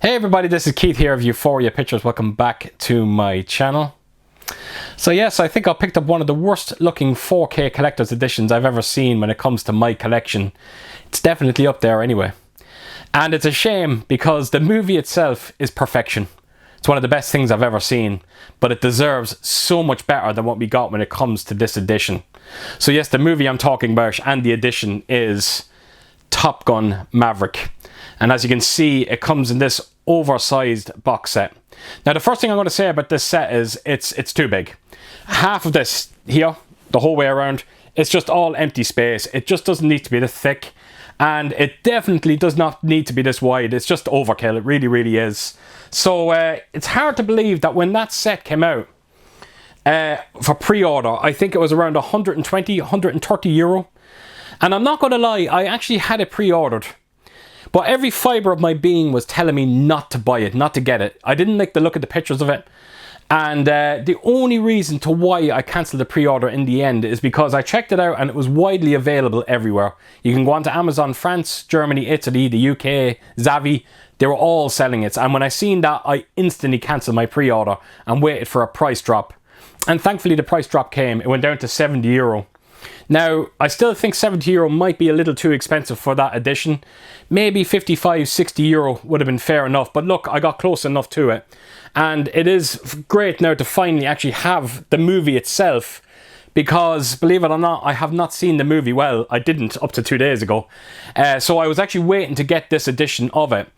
Hey everybody, this is Keith here of Euphoria Pictures. Welcome back to my channel. So yes, I think I picked up one of the worst looking 4K collector's editions I've ever seen when it comes to my collection. It's definitely up there anyway. And it's a shame because the movie itself is perfection. It's one of the best things I've ever seen, but it deserves so much better than what we got when it comes to this edition. So yes, the movie I'm talking about and the edition is Top Gun Maverick. And as you can see, it comes in this oversized box set. Now the first thing I'm going to say about this set is it's too big. Half of this here, the whole way around, it's just all empty space. It just doesn't need to be this thick, and it definitely does not need to be this wide. It's just overkill. It really is. So it's hard to believe that when that set came out for pre-order, I think it was around 120, 130 euro. And I'm not going to lie, I actually had it pre-ordered. But every fibre of my being was telling me not to buy it, not to get it. I didn't like the look of the pictures of it. And the only reason to why I cancelled the pre-order in the end is because I checked it out and it was widely available everywhere. You can go onto Amazon France, Germany, Italy, the UK, Zavi. They were all selling it. And when I seen that, I instantly cancelled my pre-order and waited for a price drop. And thankfully the price drop came. It went down to 70 euro. Now, I still think 70 euro might be a little too expensive for that edition. Maybe 55, 60 euro would have been fair enough. But look, I got close enough to it. And it is great now to finally actually have the movie itself. Because, believe it or not, I have not seen the movie. Well, I didn't up to 2 days ago. So I was actually waiting to get this edition of it.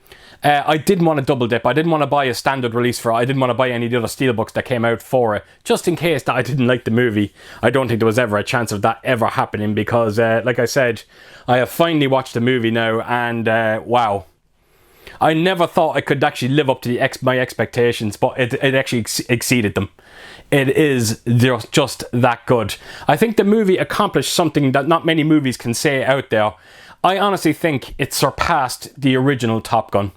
I didn't want to double dip. I didn't want to buy a standard release for it. I didn't want to buy any of the other steelbooks that came out for it. Just in case that I didn't like the movie. I don't think there was ever a chance of that ever happening. Because, like I said, I have finally watched the movie now. And, wow. I never thought I could actually live up to my expectations. But it actually exceeded them. It is just that good. I think the movie accomplished something that not many movies can say out there. I honestly think it surpassed the original Top Gun.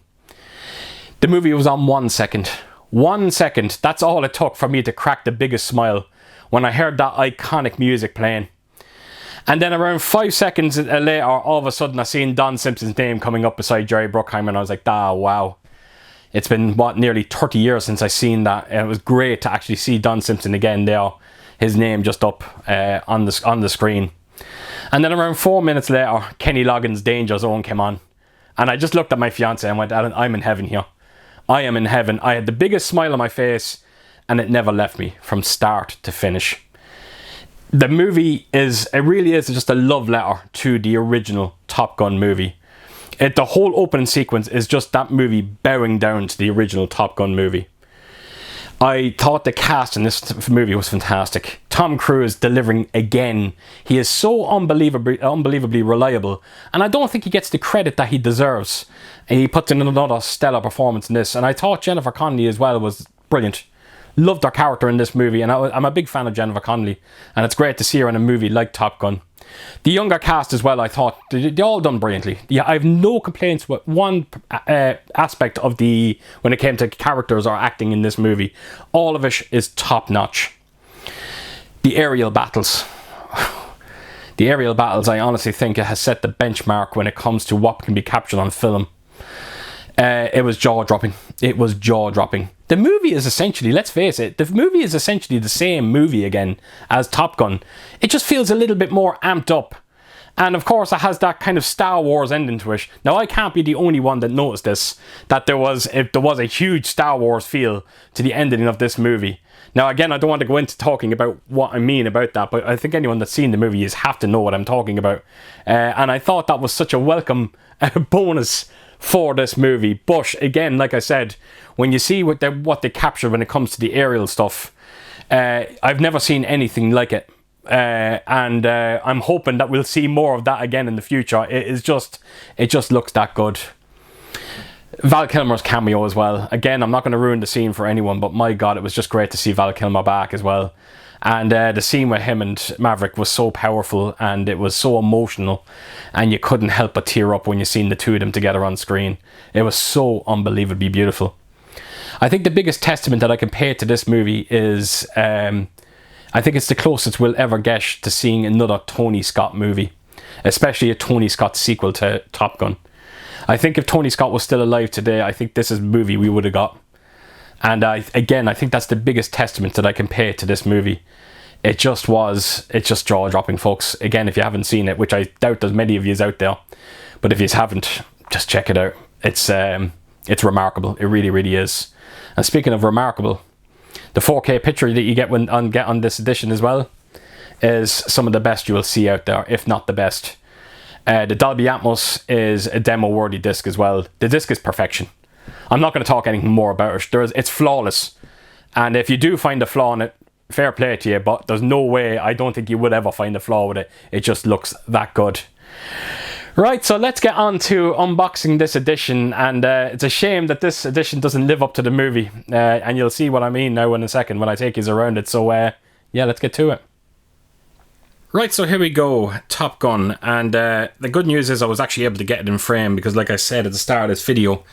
The movie was on 1 second. 1 second. That's all it took for me to crack the biggest smile when I heard that iconic music playing. And then around 5 seconds later, all of a sudden I seen Don Simpson's name coming up beside Jerry Bruckheimer, and I was like, ah, wow. It's been, what, nearly 30 years since I seen that. And it was great to actually see Don Simpson again there. His name just up on the screen. And then around 4 minutes later, Kenny Loggins' Danger Zone came on. And I just looked at my fiance and went, I'm in heaven here. I am in heaven. I had the biggest smile on my face and it never left me from start to finish. The movie really is just a love letter to the original Top Gun movie. The whole opening sequence is just that movie bowing down to the original Top Gun movie. I thought the cast in this movie was fantastic. Tom Cruise delivering again. He is so unbelievably reliable, and I don't think he gets the credit that he deserves. And he puts in another stellar performance in this, and I thought Jennifer Connelly as well was brilliant. Loved her character in this movie, and I'm a big fan of Jennifer Connelly, and it's great to see her in a movie like Top Gun. The younger cast as well, I thought, they all done brilliantly. Yeah, I have no complaints with one aspect of when it came to characters or acting in this movie. All of it is top notch. The aerial battles. The aerial battles, I honestly think it has set the benchmark when it comes to what can be captured on film. It was jaw-dropping. It was jaw-dropping. The movie is essentially, let's face it, the movie is essentially the same movie again as Top Gun. It just feels a little bit more amped up. And of course it has that kind of Star Wars ending to it. Now I can't be the only one that noticed this, that there was a huge Star Wars feel to the ending of this movie. Now again, I don't want to go into talking about what I mean about that, but I think anyone that's seen the movie is have to know what I'm talking about. And I thought that was such a welcome bonus for this movie. But again, like I said, when you see what they capture when it comes to the aerial stuff, I've never seen anything like it. And I'm hoping that we'll see more of that again in the future. It just looks that good. Val Kilmer's cameo as well. Again, I'm not going to ruin the scene for anyone, but my God, it was just great to see Val Kilmer back as well. And the scene with him and Maverick was so powerful and it was so emotional, and you couldn't help but tear up when you seen the two of them together on screen. It was so unbelievably beautiful. I think the biggest testament that I can pay to this movie is I think it's the closest we'll ever get to seeing another Tony Scott movie, especially a Tony Scott sequel to Top Gun. I think if Tony Scott was still alive today, I think this is a movie we would have got. And I think that's the biggest testament that I can pay to this movie. It's just jaw-dropping, folks. Again, if you haven't seen it, which I doubt there's many of you out there, but if you haven't, just check it out. It's remarkable. It really, really is. And speaking of remarkable, the 4K picture that you get on this edition as well is some of the best you will see out there, if not the best. The Dolby Atmos is a demo-worthy disc as well. The disc is perfection. I'm not going to talk anything more about it. It's flawless. And if you do find a flaw in it, fair play to you, but there's no way, I don't think you would ever find a flaw with it. It just looks that good. Right, so let's get on to unboxing this edition, and it's a shame that this edition doesn't live up to the movie, and you'll see what I mean now in a second when I take you around it, so yeah, let's get to it. Right, so here we go, Top Gun, and the good news is I was actually able to get it in frame, because like I said at the start of this video,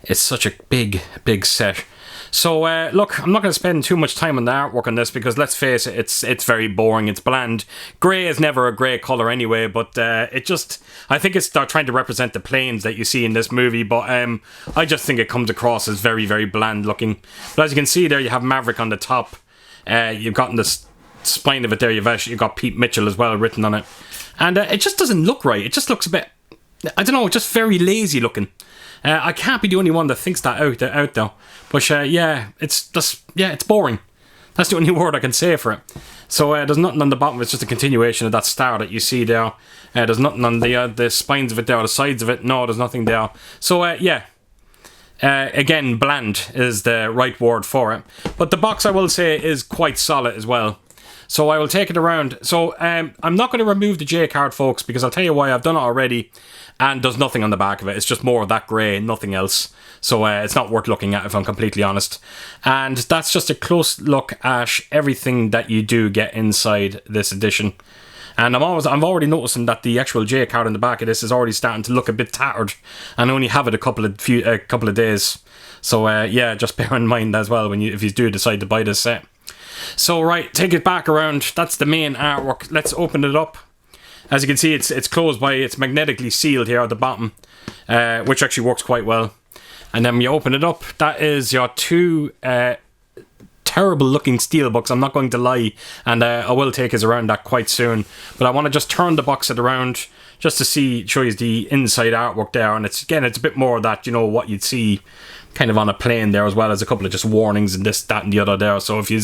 it's such a big set. So, look, I'm not going to spend too much time on the artwork on this because, let's face it, it's very boring, it's bland. Grey is never a grey colour anyway, but I think they're trying to represent the planes that you see in this movie, but I just think it comes across as very, very bland looking. But as you can see there, you have Maverick on the top. You've got in the spine of it there, you've got Pete Mitchell as well written on it. And it just doesn't look right. It just looks a bit, I don't know, just very lazy looking. I can't be the only one that thinks that out though. But yeah, it's boring. That's the only word I can say for it. So there's nothing on the bottom. It's just a continuation of that star that you see there. There's nothing on the spines of it there, or the sides of it. No, there's nothing there. So yeah. Again, bland is the right word for it. But the box, I will say, is quite solid as well. So I will take it around. So I'm not going to remove the J card, folks, because I'll tell you why. I've done it already, and there's nothing on the back of it. It's just more of that grey, nothing else. So it's not worth looking at, if I'm completely honest. And that's just a close look at everything that you do get inside this edition. And I'm already noticing that the actual J card in the back of this is already starting to look a bit tattered, and I only have it a couple of days. So yeah, just bear in mind as well if you do decide to buy this set. So right, take it back around. That's the main artwork. Let's open it up. As you can see, it's closed it's magnetically sealed here at the bottom, which actually works quite well. And then when you open it up, that is your two terrible looking steelbooks, I'm not going to lie, and I will take us around that quite soon. But I want to just turn the box around just to show you the inside artwork there, and it's a bit more of that, you know, what you'd see kind of on a plane there, as well as a couple of just warnings and this, that and the other there. So if you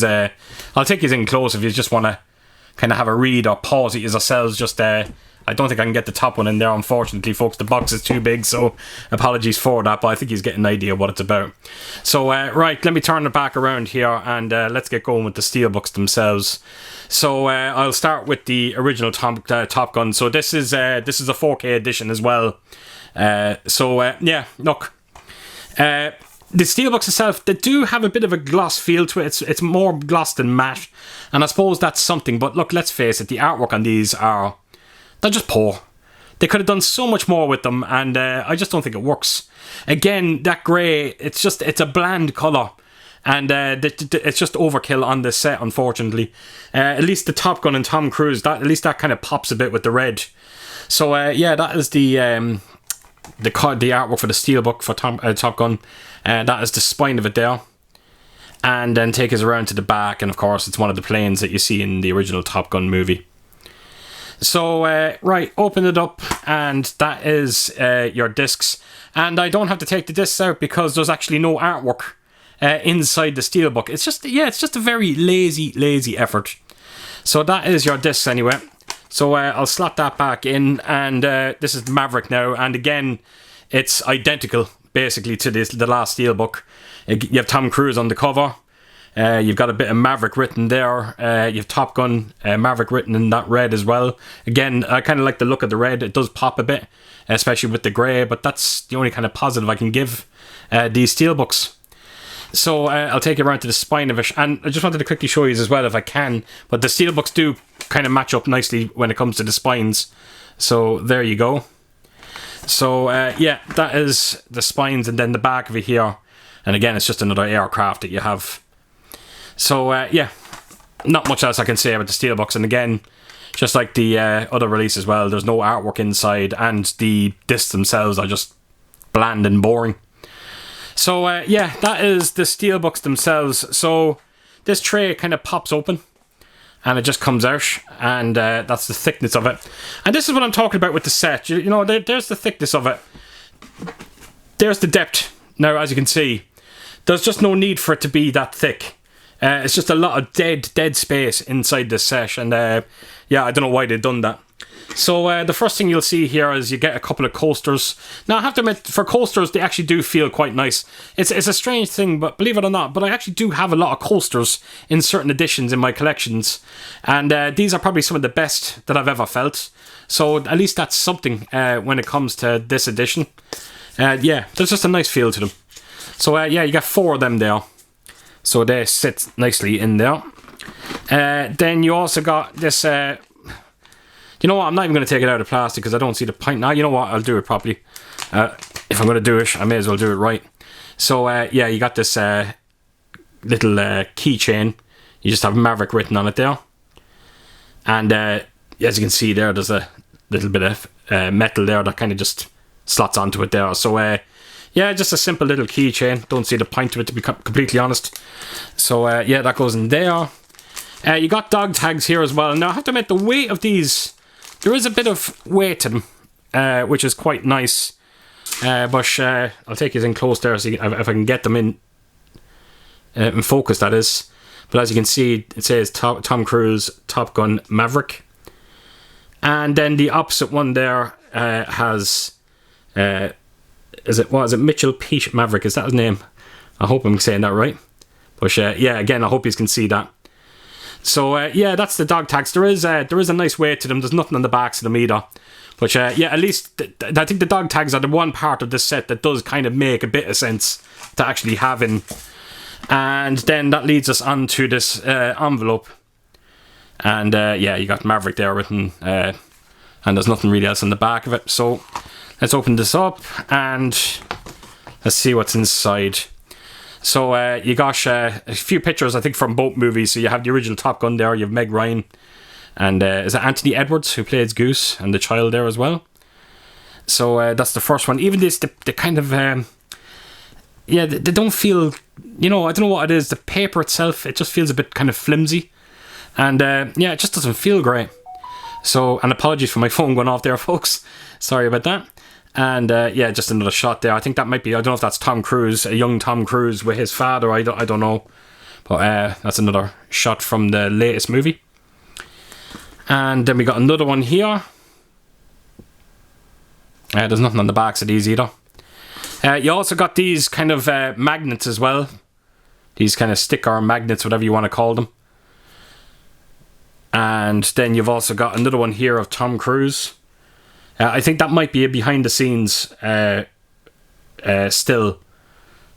I'll take you in close if you just want to kind of have a read or pause it yourselves. Just I don't think I can get the top one in there, unfortunately, folks. The box is too big, so apologies for that, but I think he's getting an idea what it's about. So right, let me turn it back around here, and let's get going with the steelbooks themselves. So I'll start with the original Top Gun. So this is a 4K edition as well. Yeah, look. The steelbooks itself, they do have a bit of a gloss feel to it. It's more gloss than matte, and I suppose that's something. But look, let's face it, the artwork on these they're just poor. They could have done so much more with them, and I just don't think it works. Again, that grey, it's a bland colour, and it's just overkill on this set, unfortunately. At least the Top Gun and Tom Cruise, at least that kind of pops a bit with the red. So yeah, that is the artwork for the steelbook for Top Gun. That is the spine of it there. And then take us around to the back, and of course it's one of the planes that you see in the original Top Gun movie. So right, open it up, and that is your discs. And I don't have to take the discs out because there's actually no artwork inside the steelbook. It's just a very lazy effort. So that is your discs anyway. So I'll slot that back in, and this is Maverick now, and again, it's identical basically to the last steelbook. You have Tom Cruise on the cover. You've got a bit of Maverick written there. You have Top Gun Maverick written in that red as well. Again, I kind of like the look of the red. It does pop a bit, especially with the grey, but that's the only kind of positive I can give these steelbooks. So I'll take you around to the spine of it, and I just wanted to quickly show you as well if I can, but the steelbooks do kind of match up nicely when it comes to the spines. So there you go. So yeah, that is the spines, and then the back of it here, and again it's just another aircraft that you have. So yeah, not much else I can say about the steelbooks, and again, just like the other release as well, there's no artwork inside, and the discs themselves are just bland and boring. So yeah, that is the steelbooks themselves. So this tray kind of pops open and it just comes out, and that's the thickness of it. And this is what I'm talking about with the set. You know, there's the thickness of it. There's the depth. Now, as you can see, there's just no need for it to be that thick. It's just a lot of dead space inside this set, and yeah, I don't know why they've done that. So the first thing you'll see here is you get a couple of coasters. Now, I have to admit, for coasters, they actually do feel quite nice. It's a strange thing, but believe it or not, but I actually do have a lot of coasters in certain editions in my collections, and these are probably some of the best that I've ever felt. So at least that's something when it comes to this edition. Yeah, there's just a nice feel to them. So yeah, you got 4 of them there. So they sit nicely in there. Then you also got this... you know what, I'm not even going to take it out of plastic because I don't see the point. Now, you know what, I'll do it properly. If I'm going to do it, I may as well do it right. So yeah, you got this little keychain. You just have Maverick written on it there. And as you can see there, there's a little bit of metal there that kind of just slots onto it there. So yeah, just a simple little keychain. Don't see the point to it, to be completely honest. So yeah, that goes in there. You got dog tags here as well. Now I have to admit, the weight of these, there is a bit of weight to them, which is quite nice. But I'll take you in close there, so if I can get them in focus, that is. But as you can see, it says Tom Cruise Top Gun Maverick. And then the opposite one there has... is it Mitchell Pete Maverick? Is that his name? I hope I'm saying that right. But yeah, again, I hope you can see that. So yeah, that's the dog tags. There is a nice weight to them. There's nothing on the backs of them either. But yeah, at least I think the dog tags are the one part of this set that does kind of make a bit of sense to actually have in. And then that leads us on to this envelope. And yeah, you got Maverick there written, and there's nothing really else on the back of it. So let's open this up and let's see what's inside. So you got a few pictures, I think, from both movies. So you have the original Top Gun there, you have Meg Ryan, and is it Anthony Edwards who plays Goose, and the child there as well. So that's the first one. Even this, the kind of, yeah, they don't feel, you know, I don't know what it is. The paper itself, it just feels a bit kind of flimsy. And yeah, it just doesn't feel great. So, and apologies for my phone going off there, folks. Sorry about that. And yeah, just another shot there. I think that might be, I don't know if that's Tom Cruise, a young Tom Cruise with his father. I don't know. But that's another shot from the latest movie. And then we got another one here. There's nothing on the backs of these either. You also got these kind of magnets as well. These kind of sticker magnets, whatever you want to call them. And then you've also got another one here of Tom Cruise. I think that might be a behind the scenes still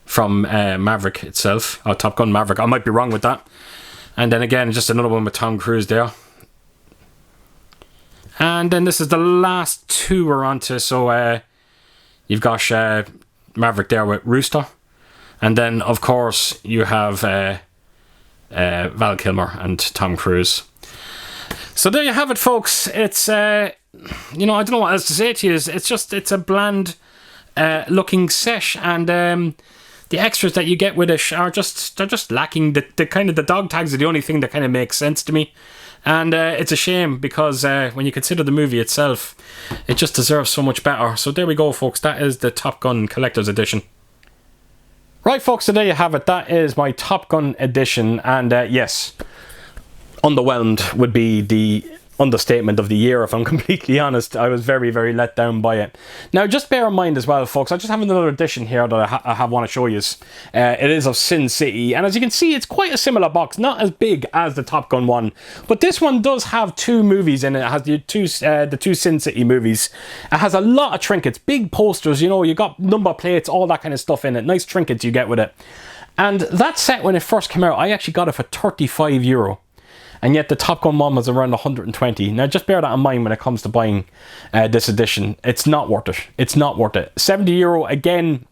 from Maverick itself, or Top Gun Maverick. I might be wrong with that. And then again, just another one with Tom Cruise there. And then this is the last 2 we're onto. So you've got Maverick there with Rooster. And then, of course, you have Val Kilmer and Tom Cruise. So there you have it, folks. It's... you know, I don't know what else to say to you. It's a bland looking set, and the extras that you get with it are they're just lacking. The kind of the dog tags are the only thing that kind of makes sense to me, and it's a shame because when you consider the movie itself, it just deserves so much better. So there we go, folks. That is the Top Gun Collector's Edition. Right, folks. So there you have it. That is my Top Gun edition, and yes, underwhelmed would be the understatement of the year, if I'm completely honest. I was very, very let down by it. Now, just bear in mind as well, folks, I just have another edition here that I want to show you. It is of Sin City, and as you can see, it's quite a similar box, not as big as the Top Gun one, but this one does have 2 movies in it. It has the two Sin City movies. It has a lot of trinkets, big posters, you know, you got number plates, all that kind of stuff in it. Nice trinkets you get with it. And that set, when it first came out, I actually got it for €35. And yet the Top Gun one was around 120. Now just bear that in mind when it comes to buying this edition. It's not worth it. It's not worth it. €70 again.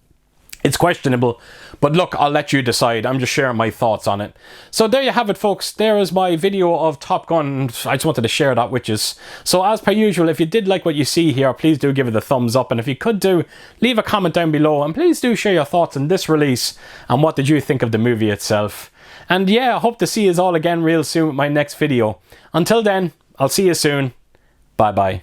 It's questionable, but look, I'll let you decide. I'm just sharing my thoughts on it. So there you have it, folks. There is my video of Top Gun. I just wanted to share that with you. So as per usual, if you did like what you see here, please do give it a thumbs up. And if you could do, leave a comment down below. And please do share your thoughts on this release. And what did you think of the movie itself? And yeah, I hope to see you all again real soon with my next video. Until then, I'll see you soon. Bye-bye.